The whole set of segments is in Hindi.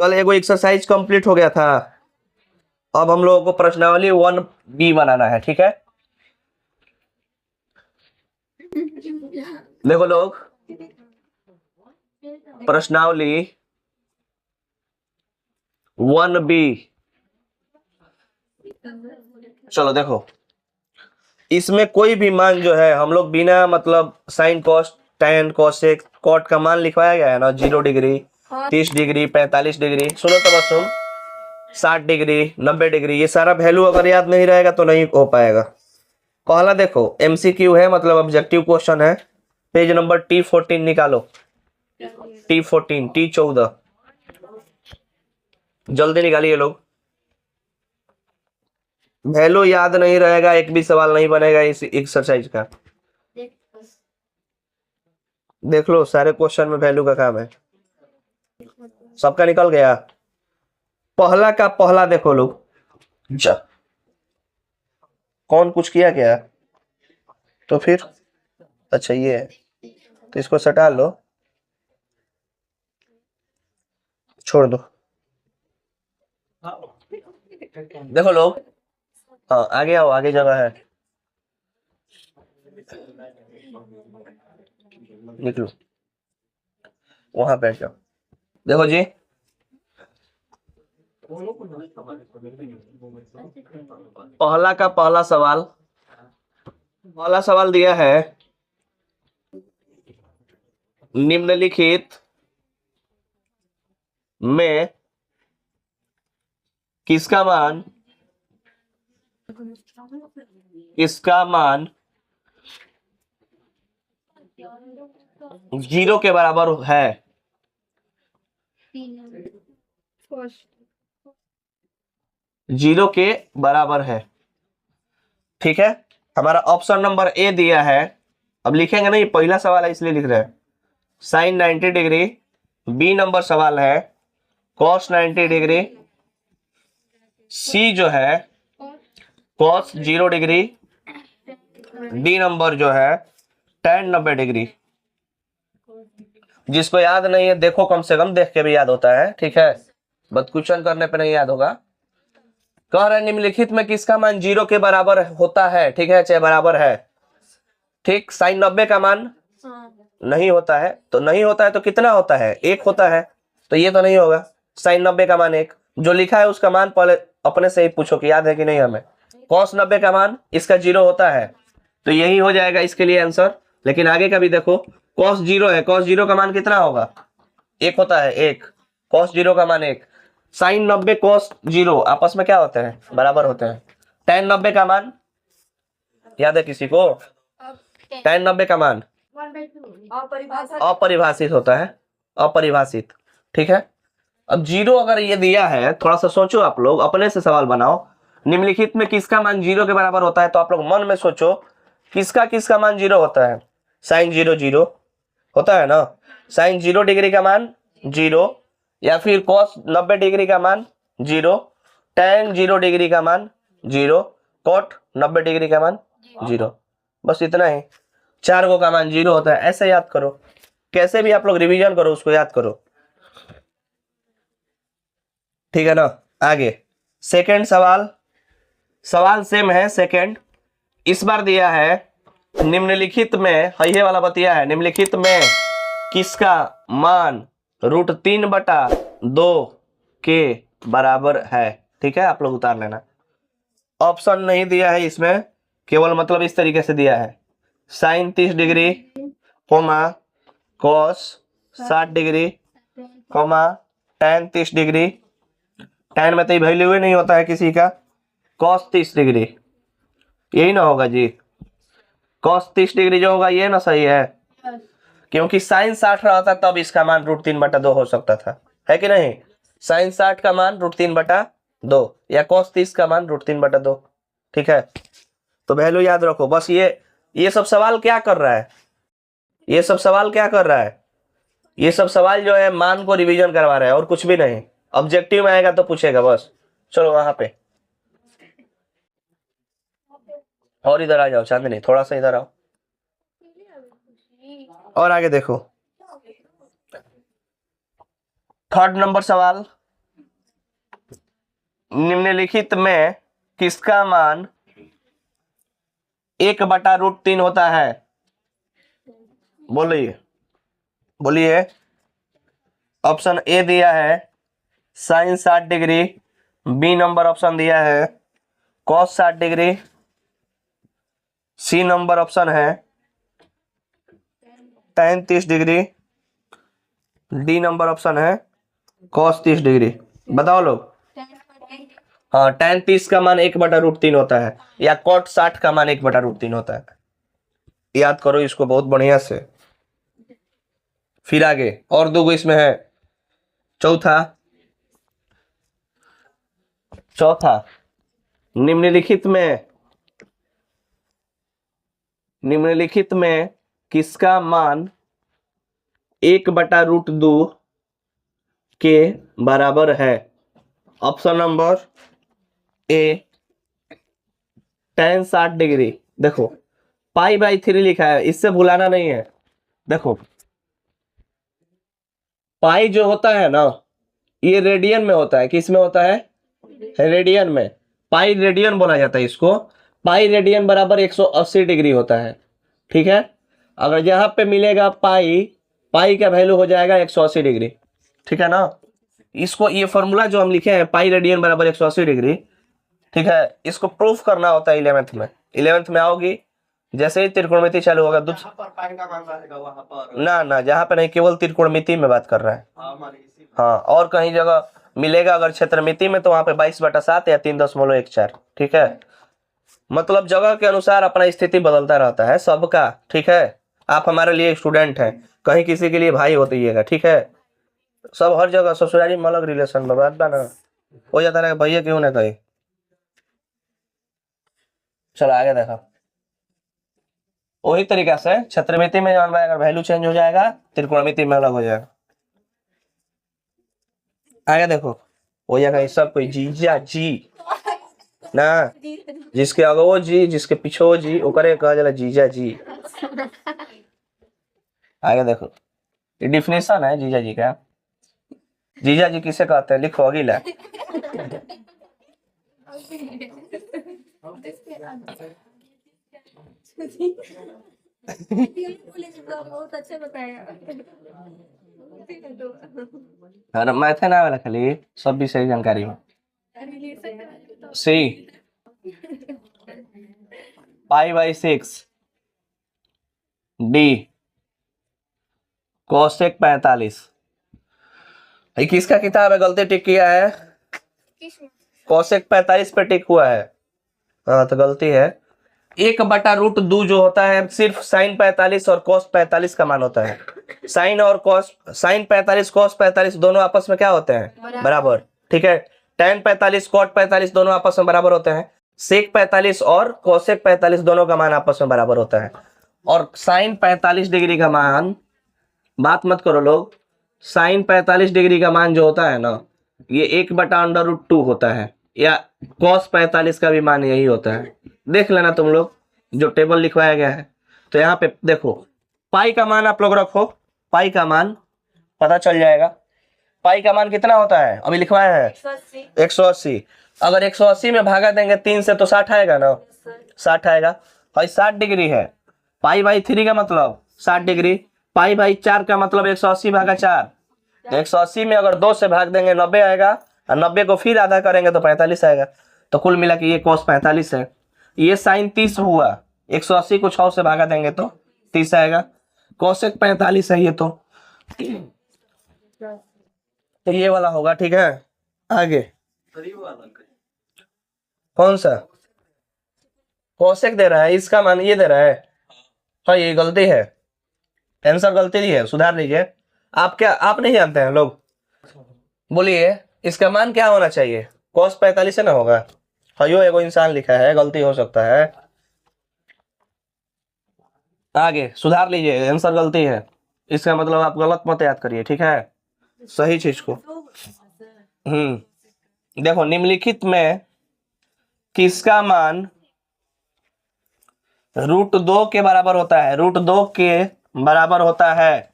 कल एगो एक्सरसाइज कंप्लीट हो गया था, अब हम लोगों को प्रश्नावली 1B बनाना है। ठीक है, देखो लोग, प्रश्नावली 1B। चलो देखो, इसमें कोई भी मान जो है हम लोग बिना मतलब sine cos tan cosec cot का मान लिखवाया गया है ना, 0 डिग्री, 30 डिग्री, 45 डिग्री, सुनो तो बस सुन, 60 डिग्री, 90 डिग्री, ये सारा वैल्यू अगर याद नहीं रहेगा तो नहीं हो पाएगा। पहला देखो MCQ है, मतलब ऑब्जेक्टिव क्वेश्चन है, पेज नंबर T14 निकालो, T14 T14 जल्दी निकालिए लोग। वैल्यू याद नहीं रहेगा, एक भी सवाल नहीं बनेगा इस एक्सरसाइज का। देख लो, सारे क्वेश्चन में वैल्यू का काम है। सबका निकल गया? पहला का पहला देखो लोग, कौन कुछ किया क्या? तो फिर अच्छा ये है, तो इसको सटा लो, छोड़ दो। देखो लोग, हाँ आगे आओ, आगे जगह है, निकलो, वहां बैठ जाओ। देखो जी, पहला का पहला सवाल दिया है, निम्नलिखित में किसका मान 0 के बराबर है? 0 के बराबर है। ठीक है, हमारा ऑप्शन नंबर ए दिया है। अब लिखेंगे नहीं, पहला सवाल है इसलिए लिख रहे हैं, साइन 90 डिग्री। बी नंबर सवाल है कॉस 90 डिग्री। सी जो है कॉस 0 डिग्री। डी नंबर जो है tan 90 डिग्री। जिसको याद नहीं है देखो, कम से कम देख के भी याद होता है। ठीक है, बस क्वेश्चन करने पे नहीं याद होगा। कह रहे निम्नलिखित में किसका मान 0 के बराबर होता है? ठीक है, चाहे बराबर है। ठीक, साइन 90 का मान नहीं होता है, तो नहीं होता है तो कितना होता है? 1 होता है, तो ये तो नहीं होगा। साइन 90 का मान 1, जो लिखा है उसका मान पहले अपने से ही पूछो कि याद है कि नहीं हमें। कॉस 90 का मान इसका 0 होता है, तो यही हो जाएगा इसके लिए आंसर। लेकिन आगे का भी देखो, कॉस 0 है, कॉस 0 का मान कितना होगा? 1 होता है, 1। कॉस 0 का मान 1। साइन 90 कॉस 0 आपस में क्या होते हैं? बराबर होते हैं। tan 90 का मान याद है किसी को? tan 90 का मान अपरिभाषित होता है, अपरिभाषित। ठीक है, अब 0 अगर ये दिया है, थोड़ा सा सोचो आप लोग, अपने से सवाल बनाओ। निम्नलिखित में किसका मान 0 के बराबर होता है? तो आप लोग मन में सोचो, किसका मान 0 होता है? साइन 0 0 होता है ना, साइन 0 डिग्री का मान 0, या फिर कॉस 90 डिग्री का मान 0, tan 0 डिग्री का मान 0, कॉट 90 डिग्री का मान 0। बस इतना ही, 4 को का मान 0 होता है। ऐसे याद करो, कैसे भी आप लोग रिवीजन करो, उसको याद करो। ठीक है ना, आगे सेकंड सवाल सेम है। सेकंड इस बार दिया है, निम्नलिखित में, ये वाला बतिया है, निम्नलिखित में किसका मान √3/2 के बराबर है? ठीक है, आप लोग उतार लेना। ऑप्शन नहीं दिया है इसमें, केवल मतलब इस तरीके से दिया है, sine 30 degree, comma cos 60 degree, comma tan 30 degree. tan में तो वैल्यू ही नहीं होता है किसी का, cos 30 डिग्री। यही ना होगा जी, cos 30 डिग्री जो होगा ये ना सही है, क्योंकि साइन 60 रहा था तब इसका मान √3/2 हो सकता था, है कि नहीं? साइन 60 का मान √3/2 या cos 30 का मान √3/2। ठीक है, तो वैल्यू याद रखो बस। ये सब सवाल क्या कर रहा है? ये सब सवाल क्या कर रहा है? ये सब सवाल जो है मान को रिवीजन करवा रहा है, और कुछ भी नहीं। ऑब्जेक्टिव में आएगा तो पूछेगा बस। चलो वहां पे, और इधर आ जाओ चांदनी, थोड़ा सा इधर आओ और आगे देखो। थर्ड नंबर सवाल, निम्नलिखित में किसका मान 1/√3 होता है? बोलिए बोलिए। ऑप्शन ए दिया है sine 60 degree, B number option दिया है cos 60 degree, C number option है tan 30 degree, D number option है cos 30 डिग्री। बताओ लोग। हाँ, tan 30 का मान 1/√3 होता है या cot 60 का मान 1/√3 होता है। याद करो इसको बहुत बढ़िया से। फिर आगे और दो इसमें है। चौथा, निम्नलिखित में किसका मान 1/√2 के बराबर है? Option number A tan 60 degree. देखो π/3 लिखा है, इससे भुलाना नहीं है। देखो पाई जो होता है ना, ये रेडियन में होता है। किस में होता है? रेडियन में। पाई रेडियन बोला जाता है इसको। पाई रेडियन बराबर 180 डिग्री होता है। ठीक है, अगर यहाँ पे मिलेगा पाई का वैल्यू हो जाएगा 180 डिग्री। ठीक है ना, इसको ये फॉर्मूला जो हम लिखे हैं पाई रेडियन बराबर 180 डिग्री, ठीक है, इसको प्रूफ करना होता है 11th में आओगी जैसे ही त्रिकोणमिति चालू होगा ना जहाँ पे नहीं, केवल त्रिकोणमिति में बात कर रहा है। हाँ, और कहीं जगह मिलेगा अगर क्षेत्रमिति में तो वहां पे 22/7 या 3.14। ठीक है, मतलब जगह के अनुसार अपना स्थिति बदलता रहता है सबका। ठीक है, आप हमारे लिए स्टूडेंट हैं, कहीं किसी के लिए भाई होतीएगा। ठीक है, सब हर जगह ससुराली में अलग रिलेशन में बात ना हो जाता है, भैया क्यों ना कहीं। चलो आगे देखा, वही तरीका से क्षेत्रमिति में अगर वैल्यू चेंज हो जाएगा त्रिकोणमिति में अलग हो जाएगा। आगे देखो, हो जाएगा सब कोई जीजा जी ना, जिसके आगे वो जी, जिसके पीछे वो जी, ओकरे कहा जाला जीजा जी। आगे देखो, ये डिफिनेशन है जीजा जी का। जीजा जी किसे कहते हैं? लिखो अगला। बहुत अच्छा बताया। मैथ है ना वाला, खाली सब विषय जानकारी हो। सी π/6 डी कोसेक 45। ये किसका किताब है? गलती टिक किया है, कोसेक 45 पे टिक हुआ है। हाँ तो गलती है। 1/√2 जो होता है सिर्फ साइन 45 और cos 45 का मान होता है। साइन 45 cos 45 दोनों आपस में क्या होते हैं? बराबर। ठीक है, tan 45 cot 45 दोनों आपस में बराबर होते हैं। sec 45 और cosec 45 दोनों का मान आपस में बराबर होता है। और साइन 45 डिग्री का मान, बात मत करो लोग, साइन 45 डिग्री का मान जो होता है ना, ये 1/√2 होता है, या cos 45 का भी मान यही होता है। देख लेना तुम लोग जो टेबल लिखवाया गया है। तो यहाँ पे देखो पाई का मान आप लोग रखो, पाई का मान पता चल जाएगा। पाई का मान कितना होता है? अभी लिखवाया है 180। अगर 180 में भागा देंगे 3 से तो 60 आएगा ना, 60 आएगा। भाई 60 डिग्री है, π/3 का मतलब 60 डिग्री, π/4 का मतलब 180/4। तो 180 में अगर 2 से भाग देंगे 90 आएगा, और 90 को फिर आधा करेंगे तो 45 आएगा। तो कुल मिला के ये cos 45 है, ये साइन 30 हुआ। 180 को 6 से भागा देंगे तो 30 आएगा। कोसेक 45 है ये तो ये वाला होगा। ठीक है, आगे कौन सा कोसेक दे रहा है? इसका मान ये दे रहा है। हाँ ये गलती है, आंसर गलती दी है, सुधार लीजिए। आप क्या आप नहीं जानते हैं लोग? बोलिए इसका मान क्या होना चाहिए? cos 45 है ना होगा। हाँ यो एगो इंसान लिखा है, गलती हो सकता है। आगे सुधार लीजिए, आंसर गलती है, इसका मतलब आप गलत मत याद करिए। ठीक है, सही चीज को। देखो निम्नलिखित में किसका मान √2 के बराबर होता है? √2 के बराबर होता है।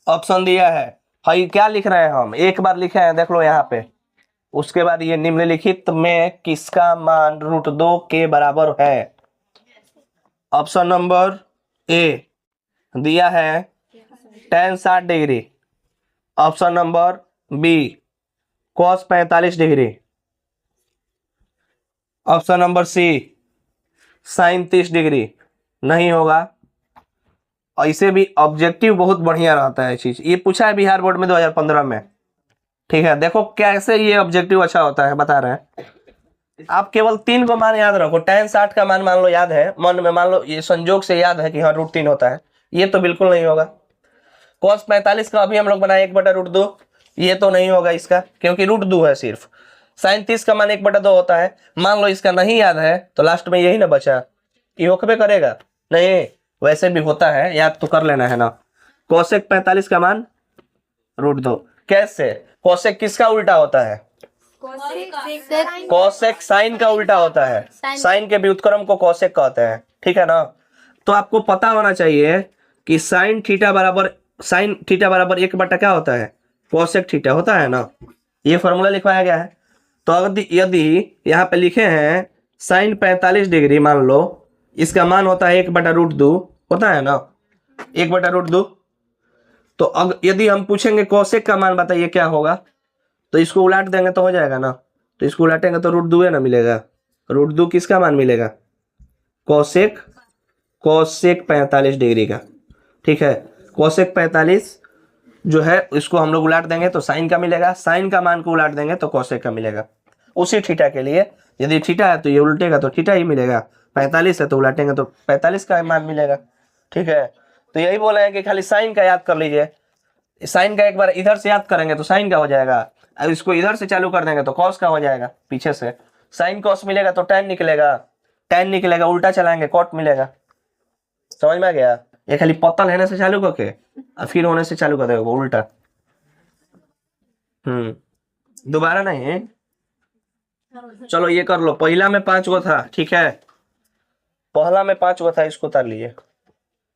ऑप्शन दिया है हाँ, क्या लिख रहे हैं हम, एक बार लिखे हैं देख लो यहाँ पे। उसके बाद ये निम्नलिखित में किसका मान √2 के बराबर है। ऑप्शन नंबर ए दिया है tan 60 degree, option number B cos 45 degree, option number C sin 30 degree. नहीं होगा। ऐसे भी ऑब्जेक्टिव बहुत बढ़िया रहता है चीज, ये पूछा है बिहार बोर्ड में 2015 में। ठीक है, देखो कैसे ये ऑब्जेक्टिव अच्छा होता है, बता रहे हैं। आप केवल 3 को मान याद रखो। tan 60 का मान लो याद है, मन में मान लो, ये संजोग से याद है कि हाँ √3 होता है। ये तो बिल्कुल नहीं होगा। cos 45 का अभी हम लोग बनाए 1/√2, ये तो नहीं होगा इसका, क्योंकि √2 है सिर्फ। sin 30 का मान 1/2 होता है। मान लो इसका नहीं याद है तो लास्ट में यही ना बचा, ये होकबे करेगा नहीं। वैसे भी होता है, याद तो कर लेना है ना। cosec 45 का मान √2। कैसे? cosec किसका उल्टा होता है? cosec sin का उल्टा होता है। sin के व्युत्क्रम को cosec कहते हैं, ठीक है ना। तो आपको पता होना चाहिए कि sin थीटा बराबर 1 बटा क्या होता है, cosec थीटा होता है ना। ये फॉर्मूला लिखवाया गया है। तो यदि यहाँ पे लिखे हैं sin 45 डिग्री, मान लो इसका मान होता है 1/√2, होता है ना 1/√2। तो अब यदि हम पूछेंगे cosec का मान बताइए क्या होगा, तो इसको उलट देंगे तो हो जाएगा ना। तो इसको उलटेंगे तो √2 है ना मिलेगा। √2 किसका मान मिलेगा? cosec 45 डिग्री का। ठीक है, cosec 45 जो है इसको हम लोग उलट देंगे तो साइन का मिलेगा, साइन का मान को उलट देंगे तो cosec का मिलेगा। उसी थीटा के लिए यदि थीटा है तो ये उल्टेगा तो थीटा ही मिलेगा, 45 है तो उलटेंगे तो 45 का मान मिलेगा। ठीक है, तो यही बोले हैं कि खाली साइन का याद कर लीजिए। साइन का एक बार इधर से याद करेंगे तो साइन का हो जाएगा, अब इसको इधर से चालू कर देंगे तो कॉस का हो जाएगा। पीछे से साइन कॉस मिलेगा तो tan निकलेगा, tan निकलेगा, उल्टा चलाएंगे कॉट मिलेगा। समझ में आ गया? ये खाली पत्ता लेने से चालू करके और फिर होने से चालू कर देगा वो उल्टा। दोबारा नहीं है। चलो ये कर लो, पहला में 5 गो था, ठीक है, पहला में 5 गो था, इसको उतार लिए।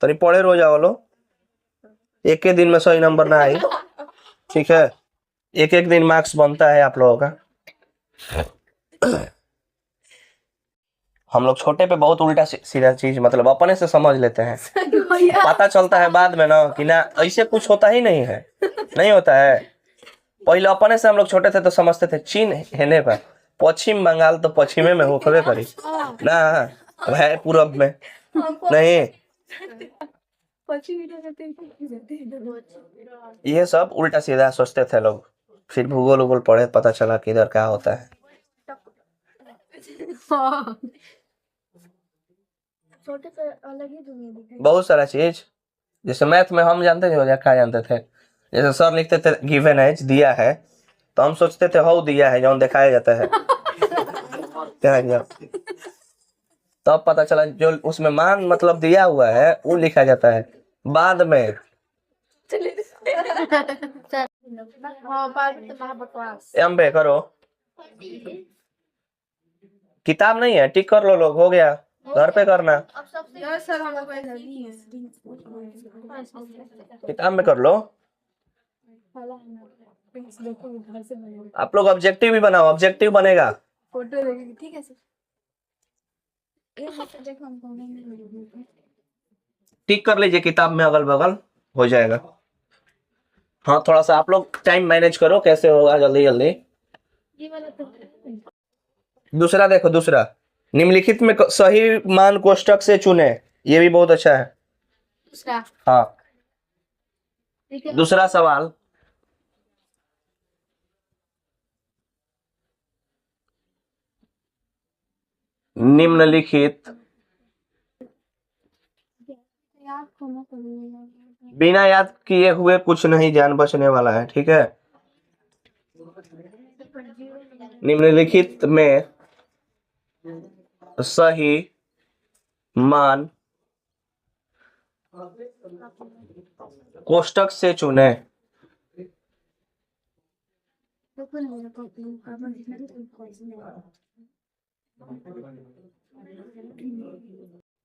तनी पढ़े रो जाओ लो, एक के दिन में सही नंबर ना आई। ठीक है, एक एक दिन मार्क्स बनता है आप लोगों का। हम लोग छोटे पे बहुत उल्टा सीधा चीज मतलब अपने से समझ लेते हैं, पता चलता है बाद में ना कि ना ऐसे कुछ होता ही नहीं है, नहीं होता है। पहले अपने से हम लोग छोटे थे तो समझते थे चीन हेने पर, पश्चिम बंगाल तो पश्चिमे में होकबे करी ना, है पूरब में नहीं। ये सब उल्टा सीधा सोचते थे लोग, फिर भूगोल उगोल पढ़े पता चला कि इधर क्या होता है। छोटे से अलग ही दुनिया दिखाई। बहुत सारा चीज, जैसे मैथ में हम जानते थे क्या जानते थे, जैसे सर लिखते थे गिवन एज दिया है, तो हम सोचते थे हो दिया है जो दिखाया जाता है। क्या तब पता चला जो उसमें मान मतलब दिया हुआ है वो लिखा जाता है बाद में। एम पे करो, किताब नहीं है, टिक कर लो लोग, हो गया, घर पे करना, किताब में कर लो। आप लोग ऑब्जेक्टिव भी बनाओ, ऑब्जेक्टिव बनेगा। फोटो लगेगी, ठीक है सर। टिक कर लीजिए किताब में अगल बगल, हो जाएगा। हाँ थोड़ा सा आप लोग टाइम मैनेज करो, कैसे होगा जल्दी जल्दी। दूसरा देखो, दूसरा निम्नलिखित में सही मान कोष्टक से चुने, ये भी बहुत अच्छा है। दूसरा, हाँ दूसरा सवाल, निम्नलिखित बिना याद किए हुए कुछ नहीं जान बचने वाला है, ठीक है। निम्नलिखित में सही मान कोष्टक से चुने।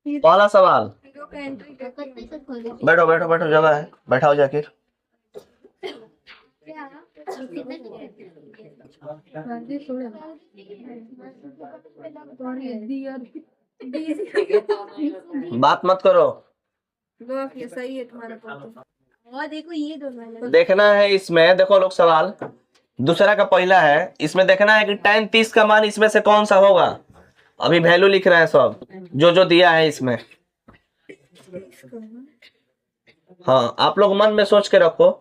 पहला सवाल, बैठो बैठो बैठो, जगह है, बैठाओ जाकिर। बात मत करो। ये सही है तुम्हारा तो। और देखो ये दो मैंने देखना है इसमें, देखो लोग सवाल दूसरा का पहला है, इसमें देखना है कि tan 30 का मान इसमें से कौन सा होगा। अभी वैल्यू लिख रहा है सब जो जो दिया है इसमें। हाँ आप लोग मन में सोच के रखो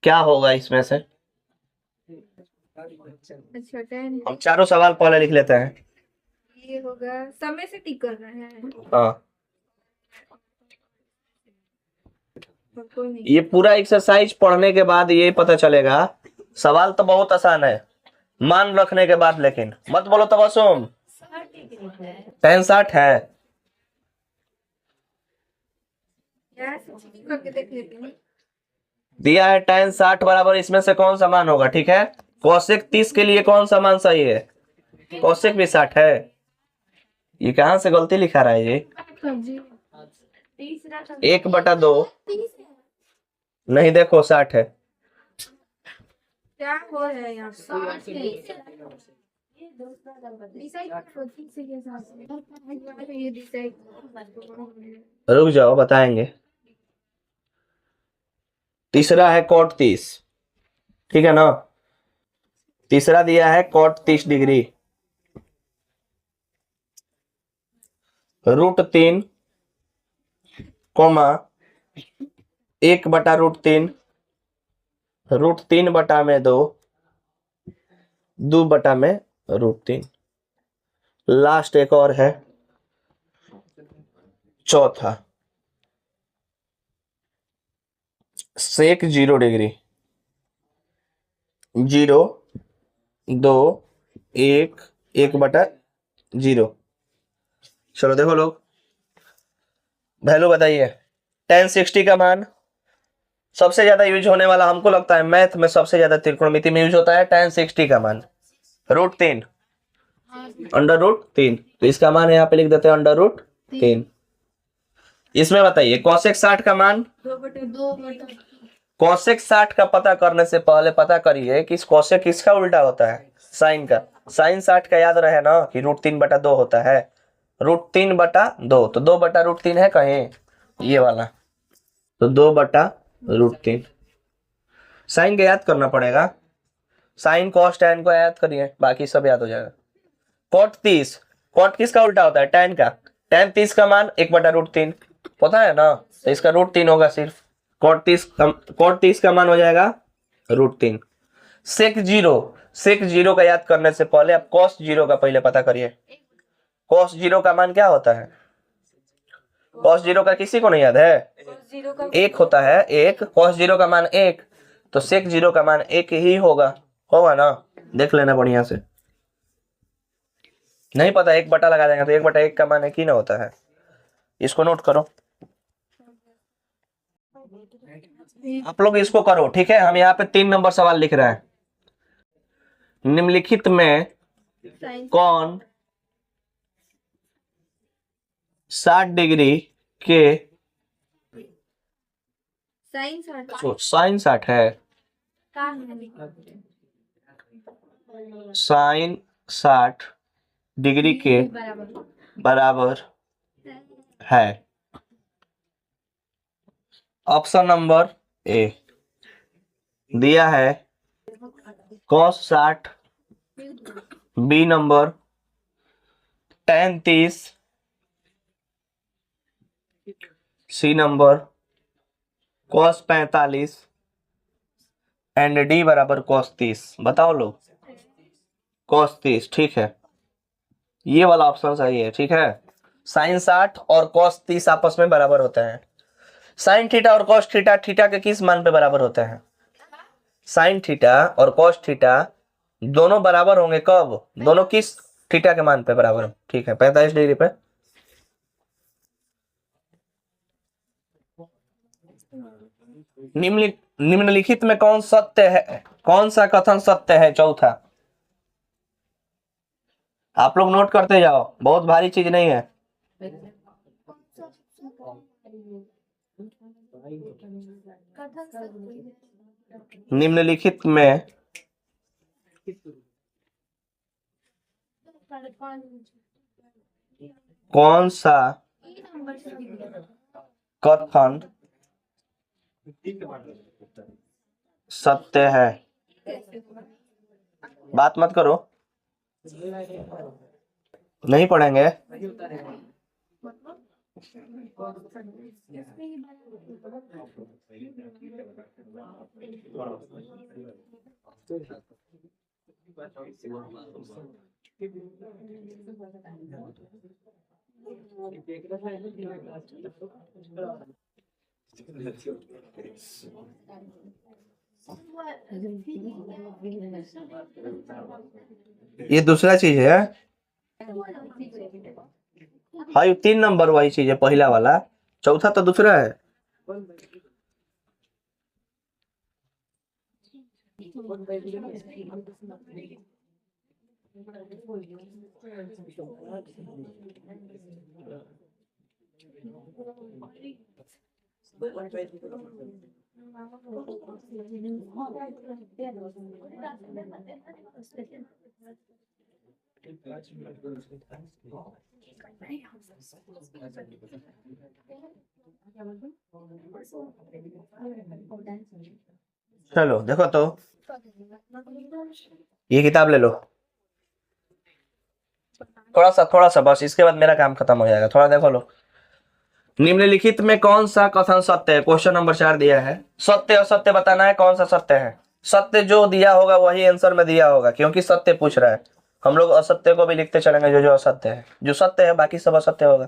क्या होगा इसमें से। अच्छा 10 हम चारों सवाल पहले लिख लेते हैं। ये होगा समय से टिक करना है। हाँ कोई नहीं। ये पूरा एक्सरसाइज पढ़ने के बाद ये पता चलेगा। सवाल तो बहुत आसान है मान रखने के बाद, लेकिन मत बोलो तबसुम। tan 60 है। यार चेक करके देख लेते हैं। दिया है tan 60 बराबर इसमें से कौन सा मान होगा, ठीक है। cosec 30 के लिए कौन सा मान सही है, cosec भी 60 है। ये कहां से गलती लिखा रहा है ये। जी 1/2 नहीं, देखो 60 है। क्या हो है यहाँ रुक जाओ बताएंगे। तीसरा है cot 30, ठीक है ना। तीसरा दिया है cot 30 डिग्री, √3 कोमा 1/√3 √3 बटा में 2 2 बटा में √3। लास्ट एक और है चौथा, sec 0 डिग्री 0 2 1 1/0। चलो देखो लोग वैल्यू बताइए। tan 60 का मान सबसे ज्यादा यूज होने वाला हमको लगता है मैथ में सबसे ज्यादा त्रिकोणमिति में यूज होता है tan 60 का मान √3 √3। तो इसका मान यहाँ पे लिख देते हैं √3। इसमें बताइए cosec 60 का मान। cosec 60 का पता करने से पहले पता करिए कि cosec किसका उल्टा होता है, साइन का। साइन 60 का याद रहे ना कि √3/2 होता है। √3/2 तो 2/√3 है कहीं ये वाला, तो 2/√3। साइन का याद करना पड़ेगा, साइन cos tan को याद करिए बाकी सब याद हो जाएगा। cot 30, cot किसका उल्टा होता है, tan का। tan 30 का मान 1/√3 पता है ना, तो इसका √3 होगा सिर्फ। cot 30 का मान हो जाएगा √3। sec 0 का याद करने से पहले आप cos 0 का पहले पता करिए। cos 0 का मान क्या होता है, cos 0 का किसी को नहीं याद है, 1 होता है 1। cos 0 का मान 1, तो sec 0 का मान 1 ही होगा ना। देख लेना बढ़िया से, नहीं पता 1 बटा लगा देंगे तो 1/1 का मान 1 ही ना होता है। इसको नोट करो, आप लोग इसको करो, ठीक है। हम यहाँ पे 3 नंबर सवाल लिख रहे हैं। निम्नलिखित में कौन 60 डिग्री के साइन 60 है, साइन 60 डिग्री के बराबर है। ऑप्शन नंबर ए दिया है cos 60, B number tan 30, C number cos 45 and D बराबर cos 30। बताओ लोग, cos 30 ठीक है, ये वाला ऑप्शन सही है, ठीक है। साइन 60 और cos 30 आपस में बराबर होते हैं। साइन थीटा और cos थीटा थीटा के किस मान पे बराबर होते हैं, साइन थीटा और cos थीटा दोनों बराबर होंगे कब, दोनों किस थीटा के मान पे बराबर, ठीक है 45 डिग्री पे। निम्नलिखित में कौन सत्य है, कौन सा कथन सत्य है, चौथा। आप लोग नोट करते जाओ, बहुत भारी चीज नहीं है। निम्नलिखित में कौन सा कथन सत्य है? बात मत करो, नहीं पढ़ेंगे। ये दूसरा चीज है। हाँ, ये 3 नंबर वही चीज है, पहला वाला। चौथा तो दूसरा है। चलो देखो तो, ये किताब ले लो। थोड़ा सा बस, इसके बाद मेरा काम खत्म हो जाएगा। थोड़ा देखो लो। निम्नलिखित में कौन सा कथन सत्य है? क्वेश्चन नंबर 4 दिया है। सत्य और सत्य बताना है, कौन सा सत्य है। सत्य जो दिया होगा वही आंसर में दिया होगा, क्योंकि सत्य पूछ रहा है। हम लोग असत्य को भी लिखते चलेंगे, जो जो असत्य है। जो सत्य है बाकी सब असत्य होगा।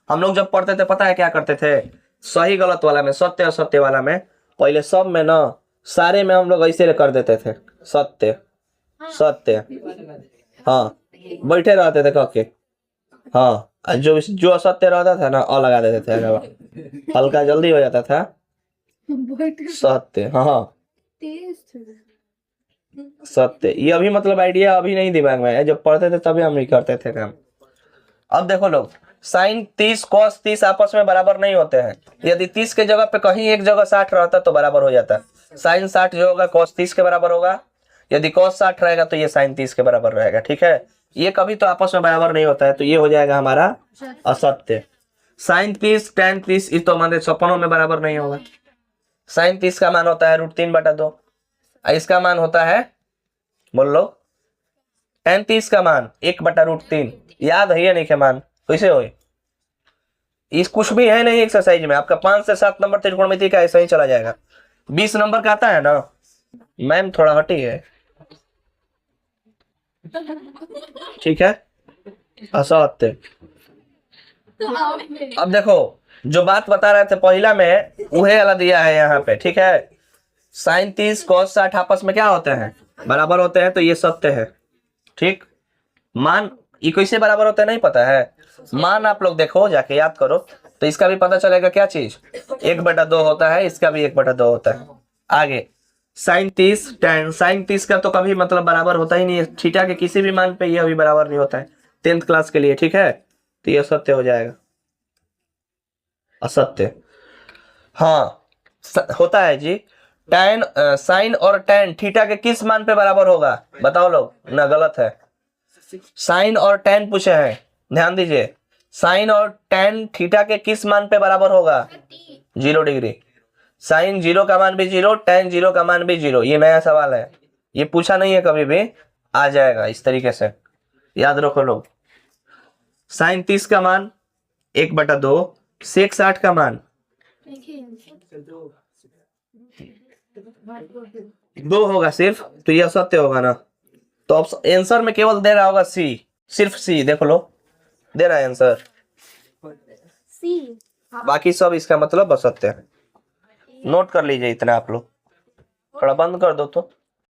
हम लोग जब पढ़ते थे पता है क्या करते थे? सही गलत वाला में, सत्य असत्य वाला में, पहले सब में ना, सारे में हम लोग ऐसे कर देते थे, सत्य सत्य। हाँ, बैठे रहते थे कह के। हाँ, जो असत्य रहता था ना, अ लगा देते थे, हल्का जल्दी हो जाता था। सत्य, हाँ सत्य। ये अभी मतलब आइडिया अभी नहीं दिमाग में है, जब पढ़ते थे तभी हम नहीं करते थे काम। अब देखो लोग, साइन 30 कॉस 30 आपस में बराबर नहीं होते हैं। यदि 30 के जगह पे कहीं एक जगह 60 रहता तो बराबर हो जाता। साइन 60 जो होगा कॉस 30 के बराबर होगा। यदि कॉस 60 रहेगा तो ये साइन 30 के बराबर रहेगा। ठीक है, ये कभी तो आपस में बराबर नहीं होता है, तो ये हो जाएगा हमारा असत्य। साइन 30 tan 30 ये तो हमारे सपनों में बराबर नहीं होगा। साइन 30 का मान होता है √3/2। इसका मान होता है, बोल लो, tan 30 का मान 1/√3। याद है या नहीं? के मान कैसे हो? इस कुछ भी है नहीं एक्सरसाइज में। आपका 5 से 7 नंबर त्रिकोणमिति का ऐसा ही चला जाएगा। 20 नंबर का आता है ना, मैम थोड़ा हटी है। ठीक है, असत्य। अब देखो, जो बात बता रहे थे पहला में, वही वाला दिया है यहाँ पे। ठीक है, साइन 30 कॉस 60 आपस में क्या होते हैं? बराबर होते हैं, तो ये सत्य है। ठीक, मान ये कैसे बराबर होते हैं नहीं पता है? मान आप लोग देखो, जाके याद करो तो इसका भी पता चलेगा। क्या चीज? 1/2 होता है, इसका भी 1/2 होता है। आगे साइन 30 tan साइन 30 का तो कभी मतलब बराबर होता ही नहीं है। थीटा के किसी भी मान पे यह भी बराबर नहीं होता है 10th क्लास के लिए। ठीक है, तो यह असत्य हो जाएगा, असत्य। हाँ, होता है जी। tan साइन और tan थीटा के किस मान पे बराबर होगा? बताओ लोग ना, गलत है। साइन और tan पूछे हैं, ध्यान दीजिए। साइन और tan थीटा के किस मान पे बराबर होगा? 0 डिग्री। साइन 0 का मान भी 0, tan 0 का मान भी 0। ये नया सवाल है, ये पूछा नहीं है कभी भी, आ जाएगा इस तरीके से। याद रखो लोग, साइन 30 का मान 1/2, सेक 60 का मान 2 होगा सिर्फ, तो यह सत्य होगा ना। तो आंसर में केवल दे रहा होगा सी, सिर्फ सी। देख लो, दे रहा है आंसर सी, बाकी सब इसका मतलब असत्य है। नोट कर लीजिए इतना आप लोग। थोड़ा बंद कर दो तो।